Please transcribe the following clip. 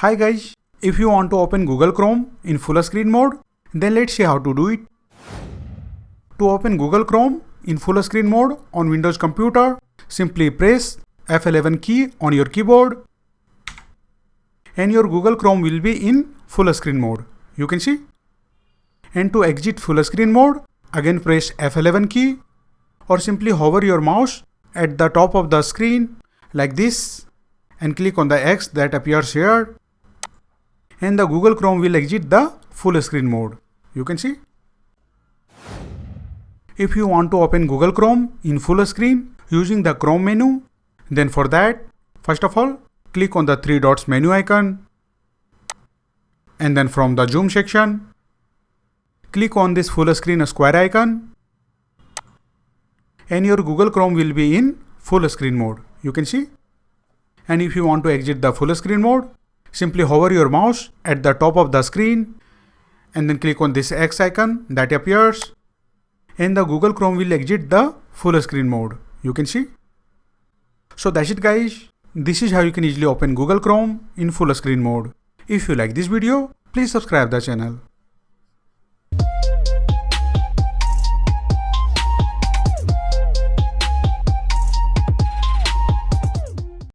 Hi guys, if you want to open Google Chrome in full screen mode, then let's see how to do it. To open Google Chrome in full screen mode on Windows computer, simply press F11 key on your keyboard and your Google Chrome will be in full screen mode. You can see. And to exit full screen mode, again press F11 key or simply hover your mouse at the top of the screen like this and click on the X that appears here. And the Google Chrome will exit the full screen mode. You can see. If you want to open Google Chrome in full screen using the Chrome menu, then for that, first of all, click on the three dots menu icon. And then from the zoom section, click on this full screen square icon. And your Google Chrome will be in full screen mode. You can see. And if you want to exit the full screen mode, simply hover your mouse at the top of the screen and then click on this X icon that appears and the Google Chrome will exit the full screen mode. You can see. So that's it guys. This is how you can easily open Google Chrome in full screen mode. If you like this video, please subscribe the channel.